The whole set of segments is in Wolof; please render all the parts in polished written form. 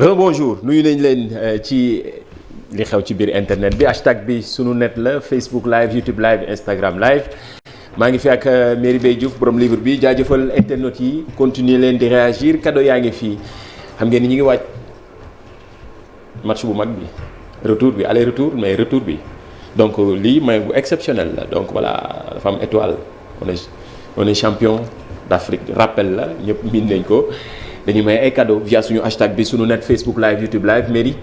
rebonjour nuyu nañ leen ci li xew ci biir internet bi hashtag bi sunu net la Facebook live YouTube live Instagram live maa ngi fi ak Merry Beye Diouf borom livre bi jaajëfal internet yi continuer leen di réagir cadeau yaa ngi fii xam ngeen ni ñu ngi waaj match bu mag bi retour bi aller retour mais retour bi donc lii may bu exceptionnel la donc voilà dafa am étoile on est champion d'Afrique rappel la ñëpp miin nañ ko dañuy may ay cadeau via suñu hashtag bi suñu net Facebook live YouTube live Merry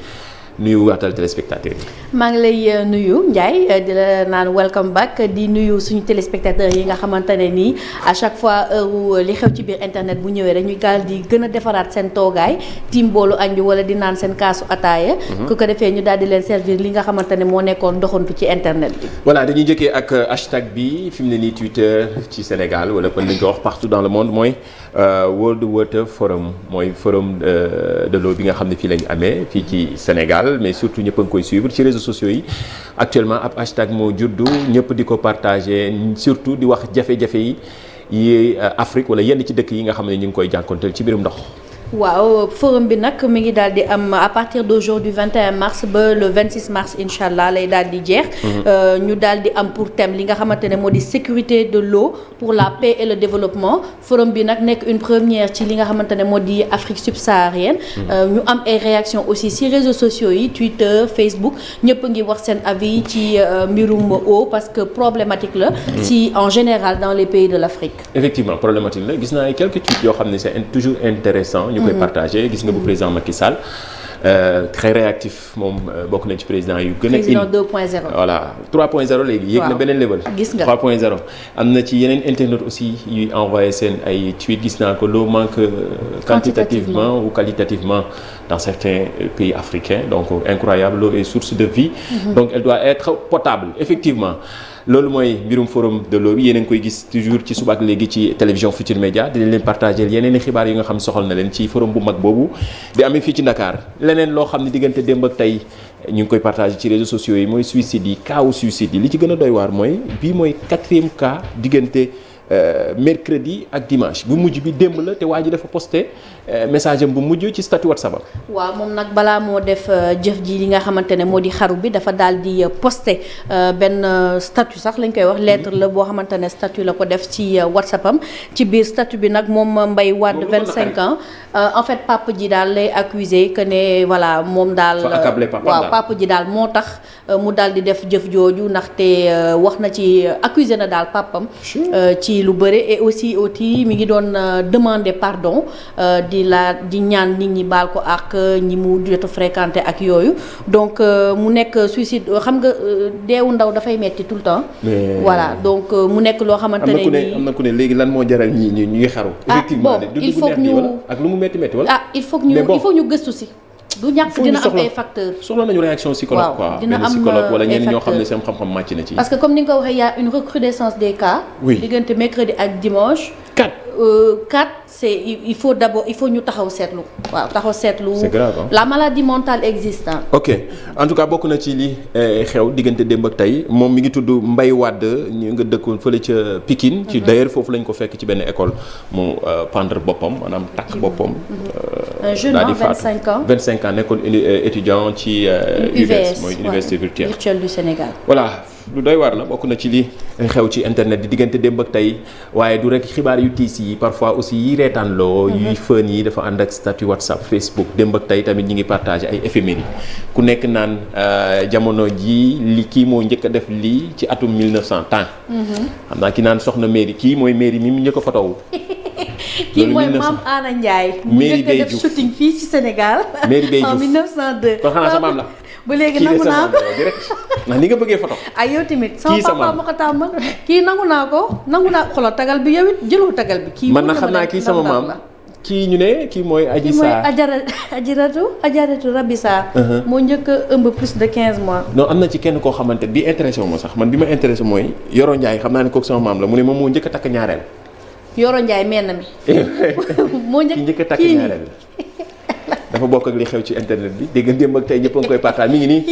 nuyu waatal téléspectateurs yi. maa ngi lay nuyu Ndiaye di la naan welcome back di nuyu suñu téléspectateurs yi nga xamante ne nii à chaque fois heure li xew ci biir internet bu ñëwee dañuy gaal di gën a defaraat seen toogaay tiim boolu añ bi wala di naan seen kaasu ataaya. ku ko defee ñu daal di leen servir li nga xamante ne moo nekkoon doxantu ci internet bi. voilà dañuy njëkkee ak hashtag bi fi mu ne nii Twitter ci Sénégal wala mën nañu ko wax partout dans le monde mooy World Water Forum mooy forum de l'eau bi nga xam ne fii lañu amee fii ci Sénégal. mais surtout ñëpp a ngi koy suivre ci réseaux sociaux yi actuellement ab hashtag moo juddu ñëpp di ko partager surtout di wax jafe-jafe yi Afrique wala yenn ci dëkk yi nga xam ne ñu ngi koy jànkonteel ci biirum ndox. waaw forum bi nag mi ngi daal di am à partir d'aujourd'hui 21 mars ba le 26 mars incha allah lay daal di jeex. ñu daal di am pour thème li nga xamante ne moo di sécurité de l'eau pour la paix et le développement forum bi nag nekk une première ci li nga xamante ne moo di Afrique subsaharienne. ñu am ay réactions aussi ci réseaux sociaux yi Twitter Facebook ñëpp ngi wax seen avis ci mbirum eau parce que problématique la. ci en général dans les pays de l'Afrique. effectivement problématique la gis naa ay quelques tweets yoo xam ne c'est toujours intéressant ñu koy partagé gis nga bu président Macky Sall très réactif moom bokk na ci président yu gën a président 2.0 voilà 3.0 léegi yéeg na beneen level gis nga 3.0 am na ci yeneen internautes aussi yuy envoyé seen ay tweets gis naa ko l'eau manque quantitativement ou qualitativement dans certains pays africains donc incroyable l'eau est source de vie donc elle doit être potable effectivement loolu mooy mbirum forum de l'eau bi yéen a ngi koy gis toujours ci suba ak léegi ci télévision Futur Média dinañ leen partager yeneen i xibaar yi nga xam soxal na leen ci forum bu mag boobu di amee fii ci Dakar leneen loo xam ne diggante démb ak tey ñu ngi koy partager ci réseaux sociaux yi mooy suicide yi cas wu suicide yi li ci gën a doy waar mooy bii mooy 4e cas diggante mercredi ak dimanche bu mujj bi démb la te waa ji dafa posté message am bu mujj ci statut WhatsApp am. waaw moom nag balaa moo def jëf ji li nga xamante ne moo di xaru bi dafa daal di posté benn statut sax lañ koy wax lettre la boo xamante ne statut la ko def ci WhatsApp am ci biir statut bi nag moom Mbaye Wade 25 ans en fait papa ji daal lay accusé que ne voilà moom daal. waaw papa ji daal moo tax mu daal di def jëf jooju ndaxte wax na ci accusé na daal papam ci lu bëri et aussi mi ngi doon demander pardon di ñaan nit ñi baal ko ak ñi mu jot a fréquenté ak yooyu donc mu nekk suicide xam nga deewu ndaw dafay metti tout le temps. voilà donc mu nekk loo xamante ne nii am na ku ne léegi lan moo jaral ñi ñu ngi xaru. effectivement il faut que ñu ak lu mu metti wala. il faut ñu gëstu si. du ñàkk dina am ay facteurs. soxla nañu réaction psychologue quoi. dina am psychologue wala ñenn ñoo xam ne seen xam-xam màcc na ci. parce que comme ni nga ko waxee y a une recrudescence des cas. oui diggante mercredi ak dimanche. 4 c'est il faut ñu taxaw seetlu. waaw taxaw seetlu. c'est grave hein? La maladie mentale existe. ok en tout cas bokk na ci li xew diggante démb ak tey moom mi ngi tudd Mbaye Wade ñu nga dëkkoon fële ca Pikine. ci d'ailleurs foofu lañ ko fekk ci benn école mu pendre boppam maanaam takk boppam. un jeune homme 25 ans nekkoon étudiant ci UVS mooy université virtuelle du Sénégal. voilà lu doy waar la bokk na ci li xew ci internet di diggante démb ak tey waaye du rek xibaar yu tiis yi parfois aussi yi reetaanloo yuy fën yi dafa ànd ak statut WhatsApp Facebook démb ak tey tamit ñi ngi partager ay éphémérides ku nekk naan jamono ji li kii moo njëkk a def lii ci atum 1900 temps xam naa ki naan soxna Merry kii mooy Merry mi mu njëkk a fotowu kii mooy Mame Anna Ndiaye mu njëkk a def shooting fii ci Sénégal Merry Beye Diouf en 1902 kon xanaa sa maam la ba léegi nangu naa ko direct ndax ni nga bëggee photo ay yow tamit sama papa ma ko tàmmal kii nangu naa xoolal tagal bi yow it jëloo tagal bi kii man na xam naa kii sama maam kii ñu ne kii mooy Adji Sarr Ajaratu Rabi Sarr moo njëkk a ëmb plus de 15 mois non am na ci kenn koo xamante bi intéressé wu ma sax man bi ma intéressé mooy Yoro Ndiaye xam naa ne kooku sama maam la mu ne moom moo njëkk a takk ñaareel Yoro Ndiaye mel na mi moo njëkk a takk ñaareel dafa bokk ak li xew ci internet bi dégg nga démb ak tey ñëpp a ngi koy partage mi ngi nii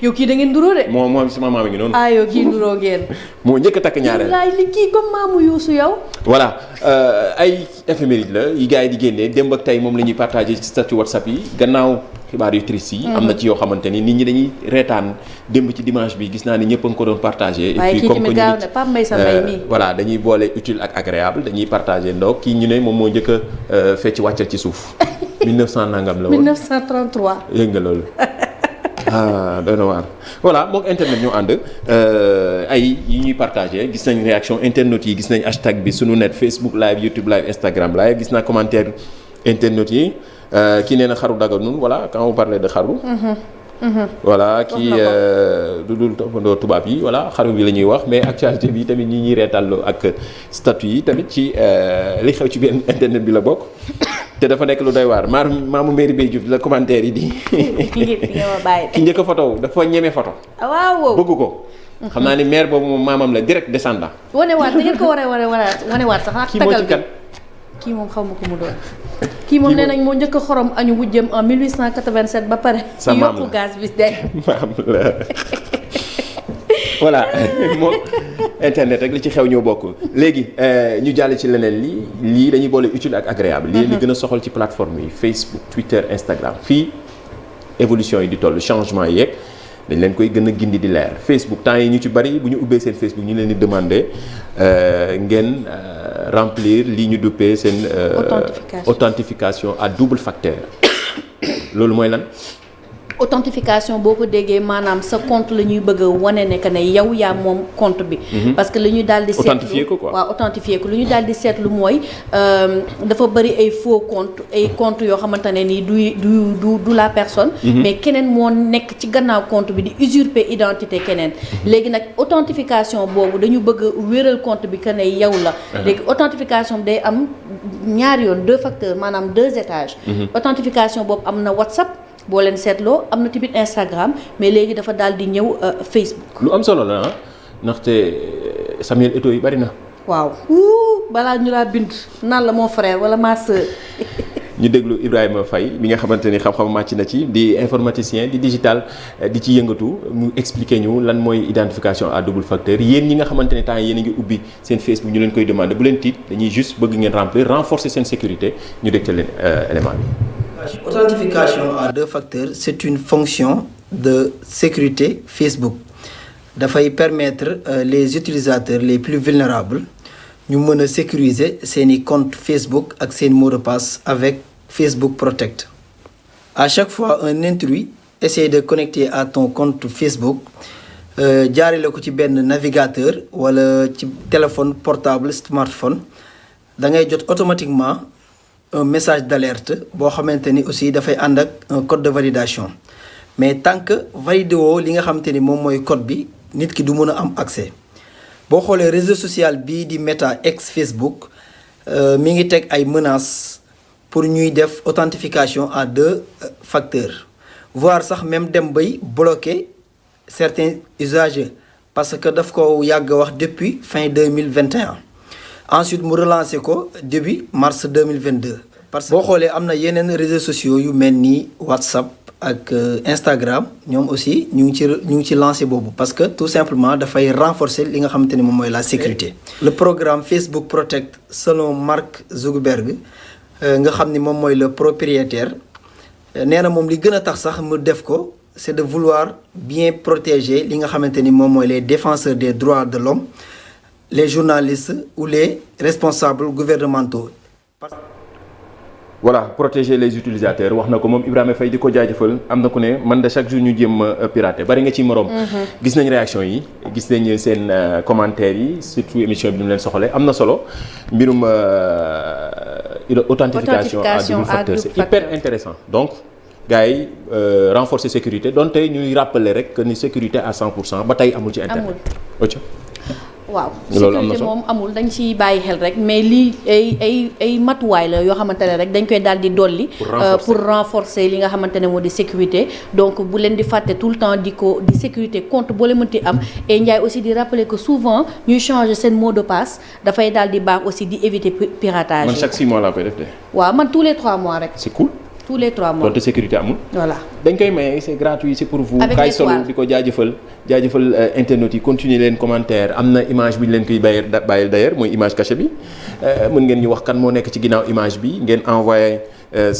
yow kii da ngeen nduróo de. moom sama maam ngi noonu. yow kii nduróo ngeen. moo njëkk a takk ñaareel. laay li kii comme maamu Youssou yow. voilà ay éphéméride la yi gars yi di génnee démb ak tey moom la ñuy partagé ci statut WhatsApp yi gannaaw xibaar yu triste yi. am na ci yoo xamante ni nit ñi dañuy reetaan démb ci dimanche bi gis naa ni ñëpp a ngi ko doon partagé. et puis comme que ñu voilà dañuy boole utile ak agréable dañuy partagé ndox kii ñu ne moom moo njëkk a fecc wàccal ci suuf 1900 nangam la woon 1933. yëg nga loolu. doy na waar voilà moom internet ñoo ànd ay yi ñuy partagé gis nañ réaction internet yi gis nañ hashtag bi sunu net Facebook live YouTube live Instagram live gis naa commentaire internet yi kii nee na xaru daganul voilà quand on parlait de xaru. voilà kii du dul toppandoo tubaab yi voilà xaru bi la ñuy wax mais actualité bi tamit ñi ñuy reetaloo ak statut yi tamit ci li xew ci biir internet bi la bokk. te dafa nekk lu doy waar maamu Mairie Bay Diouf la commentaire yi di. ki njëkk a photo dafa ñeme photo. waaw bëgg ko. xam naa ni maire boobu moom maamam la direct descendant. wanewaat da ngeen ko war a wanewaat sax ak tagal bi kii moom xaw ma ko mu doon. kii moom nee nañ moo njëkk a xorom añu wujjëm en 1887 ba pare. sa maam la yokku gaz bi de. maam la. voilà moom internet rek li ci xew ñoo bokk léegi ñu jàll ci leneen lii dañuy boole utile ak agréable. lii li gën a soxal ci plateforme yi Facebook Twitter Instagram fii évolution yi di toll changement yi yeeg dañ leen koy gën a gindi di leer Facebook temps yi ñu ci bari bu ñu ubbee seen Facebook ñu leen di demander ngeen remplir lii ñu duppee seen. authentification à double facteur loolu mooy lan. authentification boo ko déggee maanaam sa compte la ñuy bëgg a wane ne que ne yow yaa moom compte bi. parce que li ñu daal di seetlu authentifier ko quoi. waaw authentifier ko lu ñu daal di seetlu mooy dafa bëri ay faux compte ay compte yoo xamante ne nii du la personne. mais keneen moo nekk ci gannaaw compte bi di usurper identité keneen. léegi nag authentification boobu dañu bëgg a wéral compte bi que ne yow la. léegi authentification bi day am ñaari yoon 2 facteurs maanaam 2 étages. authentification boobu am na WhatsApp. boo leen seetloo am na tamit Instagram mais léegi dafa daal di ñëw Facebook. lu am solo la ndaxte Samuel Eto'o yi bari na. waaw balaa ñu laa bind naan la mon frère wala ma sœur. ñu déglu Ibrahima Faye mi nga xamante ni xam-xam màcc na ci di informaticien di digital di ci yëngatu mu expliquer ñu lan mooy identification à double facteur yéen ñi nga xamante ne temps yéen a ngi ubbi seen Facebook ñu leen koy demander bu leen tiit dañuy juste bëgg ngeen remplir renforcer seen sécurité ñu dégtal leen élément bi. Authentification à 2 facteurs, c'est une fonction de sécurité Facebook. Dafay permettre les utilisateurs les plus vulnérables ñu mën a sécuriser seeni compte Facebook ak seen mot de passe avec Facebook Protect. À chaque fois un intrus essaie de connecter à ton compte Facebook jaarale ko ci benn navigateur wala ci téléphone portable smartphone da ngay jot automatiquement un message d'alerte boo xamante ni aussi dafay ànd ak un code de validation mais tant que validé woo li nga xamante ni moom mooy code bi nit ki du mën a am accès boo xoolee réseau social bii di Meta ex Facebook mi ngi teg ay menaces pour ñuy def authentification à 2 facteurs voire sax même dem bay bloquer certains usagers parce que daf ko yàgg wax depuis fin 2021. ensuite mu relancé ko début mars 2022 parce que boo xoolee am na yeneen réseaux sociaux yu mel ni WhatsApp ak Instagram ñoom aussi ñu ngi ci lancé boobu parce que tout simplement dafay renforcer li nga xamante ni moom mooy la sécurité. le programme Facebook Protect selon Mark Zuckerberg nga xam ni moom mooy le propriétaire nee na moom li gën a tax sax mu def ko c'est de vouloir bien protéger li nga xamante ni moom mooy les défenseurs des droits de l'homme les journalistes ou les responsables gouvernementaux. voilà protéger les utilisateurs wax na ko moom Ibrahima Faye di ko jaajëfal am na ku ne man de chaque jour ñu jéem a pirater bari nga ci moroom. gis nañ réaction yi gis nañ seen commentaires yi surtout émission bi ni mu leen soxalee am na solo mbirum authentification à double facteur c'est hyper intéressant donc gars yi renforcer sécurité donte ñuy rappeler rek que ni sécurité à 100% ba tey amul ci internet. waaw sécurité moom amul dañ ciy bàyyi xel rek mais lii ay matuwaay la yoo xamante ne rek dañ koy daal di dolli pour renforcer li nga xamante ne moo di sécurité donc bu leen di fàtte tout le temps di sécurité compte boo leen mënti am et Ndiaye aussi di rappeler que souvent ñuy changer seen mot de passe dafay daal di baax aussi di éviter piratage. man chaque 6 mois laa koy def de. waaw man tous les 3 mois rek. c'est cool. tous les 3 mois. donte sécurité amul. voilà dañ koy maye c'est gratuit c'est pour vous. Avec kaay l'étoile. solo di ko jaajëfal internautes yi continuer leen commentaire am na image bi ñu leen koy bàyyil d'ailleurs mooy image cachée bi mën ngeen ñu wax kan moo nekk ci ginnaaw image bi ngeen envoyé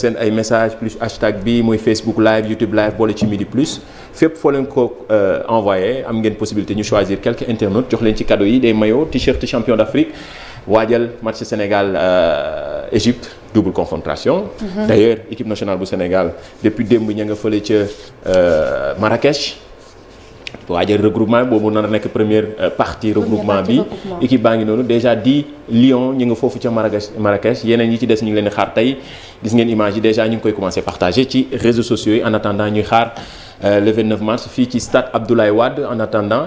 seen ay message plus hashtag bi mooy Facebook live YouTube live boole ci midi plus fépp foo leen ko envoyé am ngeen possibilité ñu choisir quelques internautes jox leen ci cadeau yi des maillots t-shirt champion d'Afrique waajal match Sénégal Égypte double confrontation. D'ailleurs équipe nationale bu Sénégal depuis démb ña nga fële ca Marrakech waajal regroupement boobu nar a nekk première partie regroupement bi équipe baa ngi noonu déjà 10 Lions ñu nga foofu ca Marrakech yeneen yi ci des ñu ngi leen di xaar tey gis ngeen image yi déjà ñu ngi koy commencer partager ci réseaux sociaux yi en attendant ñuy xaar le 29 mars fii ci stade Abdoulaye Wade en attendant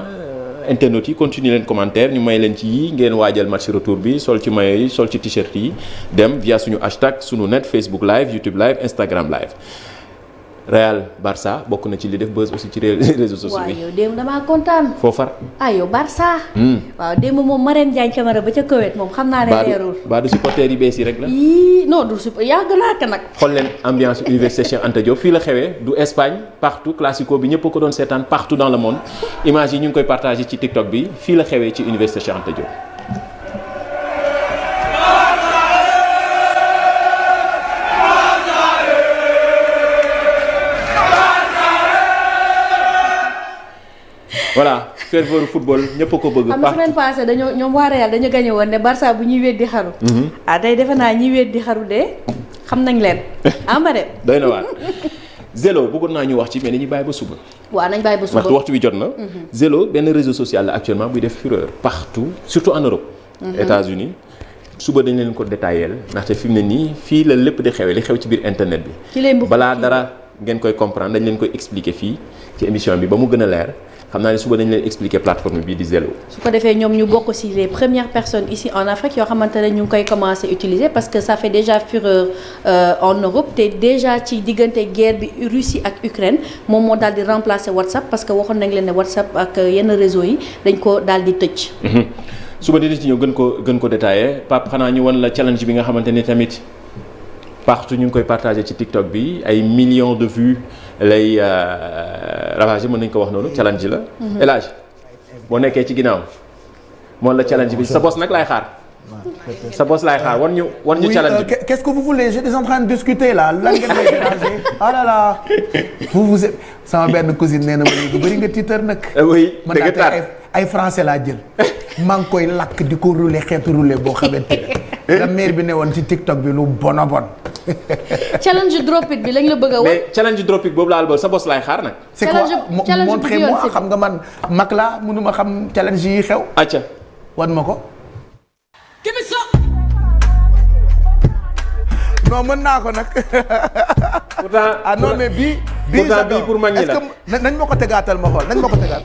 internautes yi continuer leen commentaire ñu may leen ci yi ngeen waajal match retour bi sol ci maillot yi sol ci t-shirt yi dem via suñu hashtag suñu net Facebook live YouTube live Instagram live Real Barça bokk na ci li def buzz aussi ci réseaux sociaux waaw yi. yow démb damaa kontaan. foo far. yow Barça. waaw démb moom Marème Diagne Camara ba ca Koweït moom xam naa ne leerul. Baadu supporter yi bees yi rek la. non du support yàgg naa ko nag. xool leen ambiance université Cheikh Anta Diop fii la xewee du Espagne partout classico bi ñëpp ko doon seetaan partout dans le monde image yi ñu ngi koy partagé ci TikTok bi fii la xewee ci université Cheikh Anta Diop. voilà ferveur football ñëpp ko bëgg. xam nga semaine passée ñoom waa Real dañu gagné woon ne Barça bu ñuy weddi xaru. tey defe naa ñiy weddi xaru de xam nañ leen. ma dem. doy na waar Zelo bëggoon naa ñu wax ci mais dañuy bàyyi ba suba. waaw nañ bàyyi ba suba waxtu bi jot na. Zelo benn réseau social la actuellement buy def fureur partout surtout en Europe. États-Unis suba dañ leen ko détaillé ndaxte fi mu ne nii fii la lépp di xewee li xew ci biir internet bi. ci lay mbokk balaa dara ngeen koy comprendre dañ leen koy expliquer fii ci émission bi ba mu gën a leer. xam naa ne suba dañu leen expliquer plateforme bii di Zelo. su ko defee ñoom ñu bokk ci les premières personnes ici en Afrique yoo xamante ne ñu ngi koy commencer utiliser parce que ça fait déjà fureur en Europe te déjà ci diggante guerre bi Russie ak Ukraine moom moo daal di remplacer WhatsApp parce que waxoon nañ leen ne WhatsApp ak yenn réseau yi dañ ko daal di tëj. suba dina ci ñëw gën ko détaillé Pape xanaa ñu wan la challenge bi nga xamante ne tamit partout ñu ngi koy partager ci TikTok bi ay millions de vues lay ravagé mën nañu ko wax noonu challenge la. El Hadj boo nekkee ci ginnaaw moom la challenge bi sa boss nag laay xaar. sa boss laay xaar war ñu challenge bi. Qu'est-ce que vous voulez? J'étais en train de discuter là lan ngeen may déranger. ah là là vous sama benn cousine nee na ma léegi bëri nga tiitar nag. oui dëgg man ay français laa jël. maa ngi koy lakk di ko rouler xeetu rouler boo xamante ne. la maire bi ne woon ci TikTok bi lu bon a bon. challenge drop it bi lañ la bëgg a wax. mais challenge drop it boobu laal ba sa boss laay xaar nag. c'est quoi montrez-moi xam nga man mag laa mënuma xam challenge yi xew. acca wan ma ko. non mën naa ko nag. pourtant non mais bii pourtant bii pour mag ñi la est-ce que nañ ma ko tegaatal ma xool nañ ma ko tegaat.